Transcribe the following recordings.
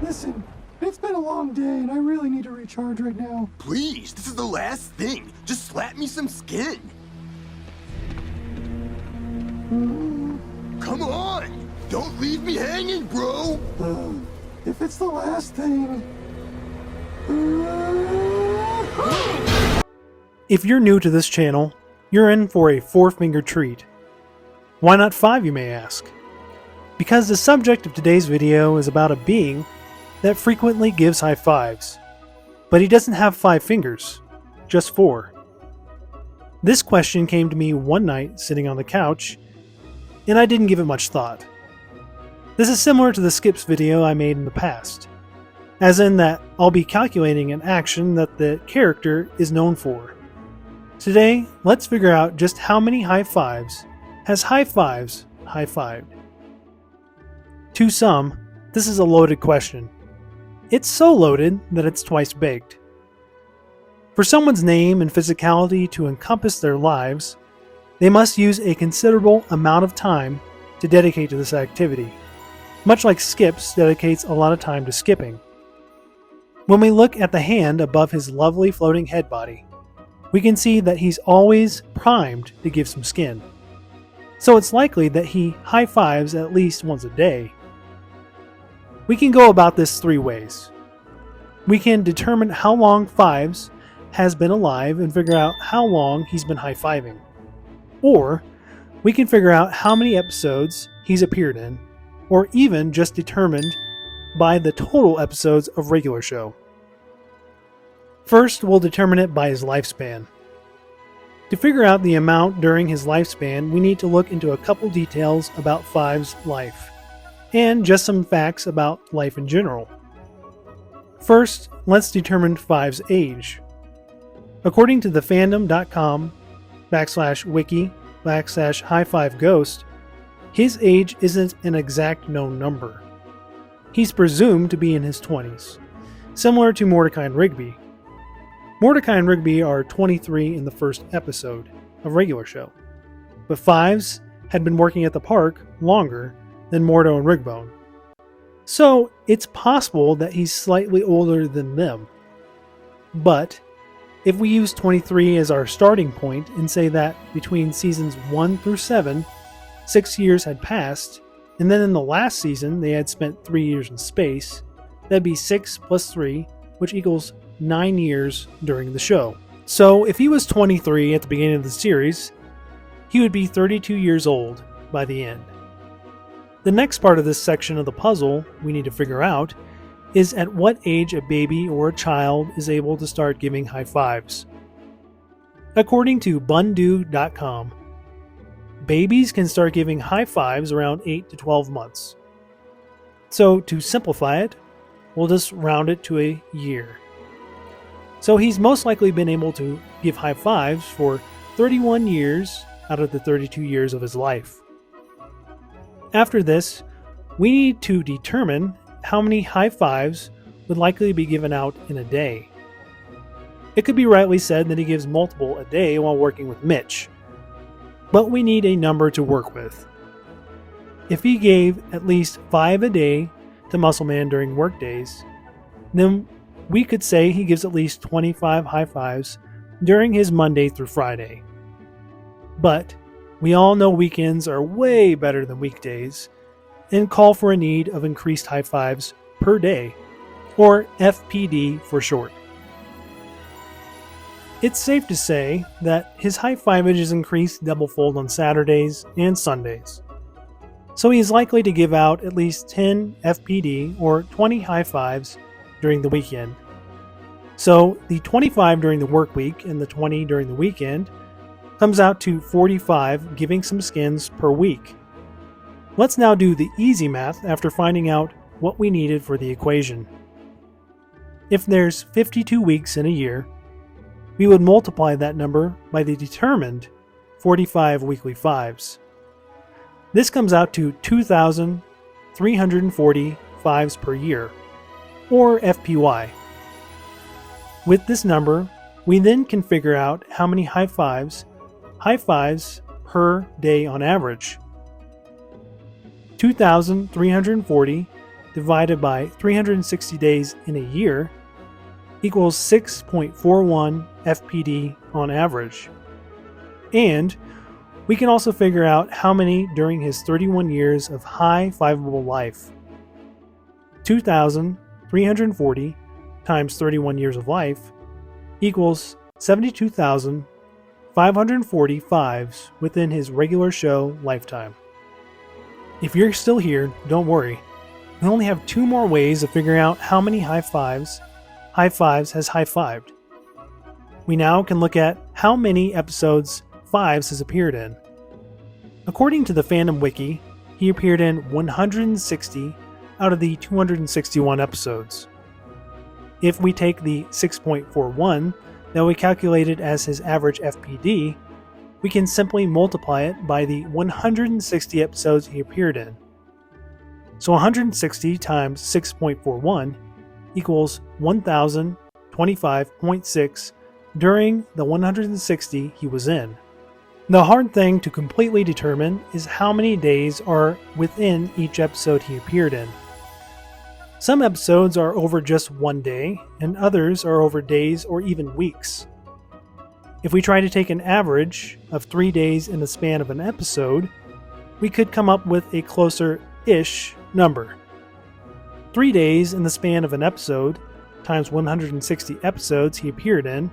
Listen, it's been a long day and I really need to recharge right now. Please, this is the last thing. Just slap me some skin. Come on! Don't leave me hanging, bro! If it's the last thing... If you're new to this channel, you're in for a four-finger treat. Why not 5, you may ask? Because the subject of today's video is about a being that frequently gives high fives, but he doesn't have 5 fingers, just 4. This question came to me one night sitting on the couch, and I didn't give it much thought. This is similar to the skips video I made in the past, as in that I'll be calculating an action that the character is known for. Today, let's figure out just how many high fives has high fives high-fived. To some, this is a loaded question. It's so loaded that it's twice baked. For someone's name and physicality to encompass their lives, they must use a considerable amount of time to dedicate to this activity, much like Skips dedicates a lot of time to skipping. When we look at the hand above his lovely floating head body, we can see that he's always primed to give some skin. So it's likely that he high fives at least once a day. We can go about this 3 ways. We can determine how long Fives has been alive and figure out how long he's been high fiving. Or we can figure out how many episodes he's appeared in, or even just determined by the total episodes of regular show. First, we'll determine it by his lifespan. To figure out the amount during his lifespan, we need to look into a couple details about Five's life, and just some facts about life in general. First, let's determine Five's age. According to thefandom.com/wiki/high5ghost, his age isn't an exact known number. He's presumed to be in his 20s, similar to Mordecai and Rigby. Mordecai and Rigby are 23 in the first episode of regular show, but Fives had been working at the park longer than Mordo and Rigbone. So it's possible that he's slightly older than them. But if we use 23 as our starting point and say that between seasons 1 through 7, 6 years had passed, and then in the last season they had spent 3 years in space, that'd be 6 plus 3, which equals 9 years during the show. So if he was 23 at the beginning of the series, he would be 32 years old by the end. The next part of this section of the puzzle we need to figure out is at what age a baby or a child is able to start giving high fives. According to Bundu.com, babies can start giving high fives around 8 to 12 months. So to simplify it, we'll just round it to a year. So he's most likely been able to give high fives for 31 years out of the 32 years of his life. After this, we need to determine how many high fives would likely be given out in a day. It could be rightly said that he gives multiple a day while working with Mitch, but we need a number to work with. If he gave at least 5 a day to Muscleman during work days, then we could say he gives at least 25 high fives during his Monday through Friday. But we all know weekends are way better than weekdays and call for a need of increased high fives per day, or FPD for short. It's safe to say that his high fiveage is increased double-fold on Saturdays and Sundays. So he is likely to give out at least 10 FPD or 20 high fives during the weekend. So the 25 during the work week and the 20 during the weekend comes out to 45 giving some skins per week. Let's now do the easy math after finding out what we needed for the equation. If there's 52 weeks in a year, we would multiply that number by the determined 45 weekly fives. This comes out to 2,340 fives per year, or FPY. With this number, we then can figure out how many high fives per day on average. 2,340 divided by 360 days in a year equals 6.41 FPD on average. And we can also figure out how many during his 31 years of high fiveable life. 2,340 times 31 years of life equals 72,540 fives within his regular show lifetime. If you're still here, don't worry. We only have 2 more ways of figuring out how many high fives has high-fived. We now can look at how many episodes Fives has appeared in. According to the Fandom Wiki, he appeared in 160 out of the 261 episodes. If we take the 6.41 that we calculated as his average FPD, we can simply multiply it by the 160 episodes he appeared in. So 160 times 6.41 equals 1025.6 during the 160 he was in. The hard thing to completely determine is how many days are within each episode he appeared in. Some episodes are over just 1 day, and others are over days or even weeks. If we try to take an average of 3 days in the span of an episode, we could come up with a closer-ish number. 3 days in the span of an episode times 160 episodes he appeared in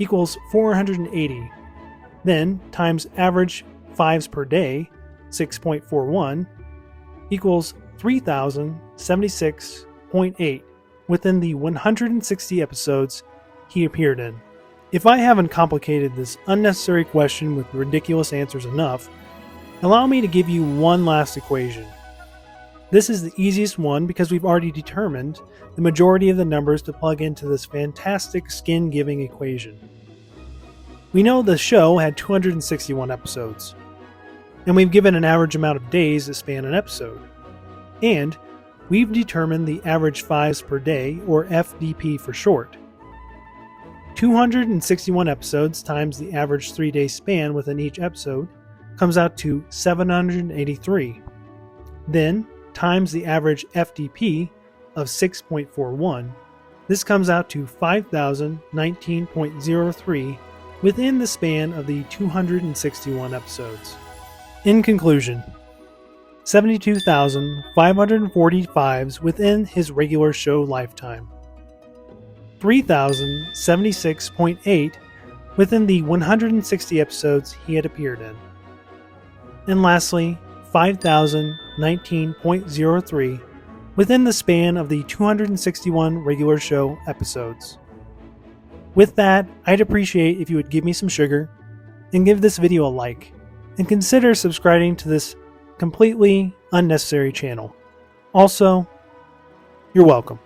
equals 480. Then times average fives per day, 6.41, equals 3,076.8 within the 160 episodes he appeared in. If I haven't complicated this unnecessary question with ridiculous answers enough, allow me to give you one last equation. This is the easiest one because we've already determined the majority of the numbers to plug into this fantastic skin-giving equation. We know the show had 261 episodes, and we've given an average amount of days that span an episode. And we've determined the average fives per day, or FDP for short. 261 episodes times the average 3-day span within each episode comes out to 783. Then, times the average FDP of 6.41, this comes out to 5,019.03 within the span of the 261 episodes. In conclusion, 72,545 within his regular show lifetime, 3,076.8 within the 160 episodes he had appeared in, and lastly, 5,019.03 within the span of the 261 regular show episodes. With that, I'd appreciate if you would give me some sugar and give this video a like, and consider subscribing to this completely unnecessary channel. Also, you're welcome.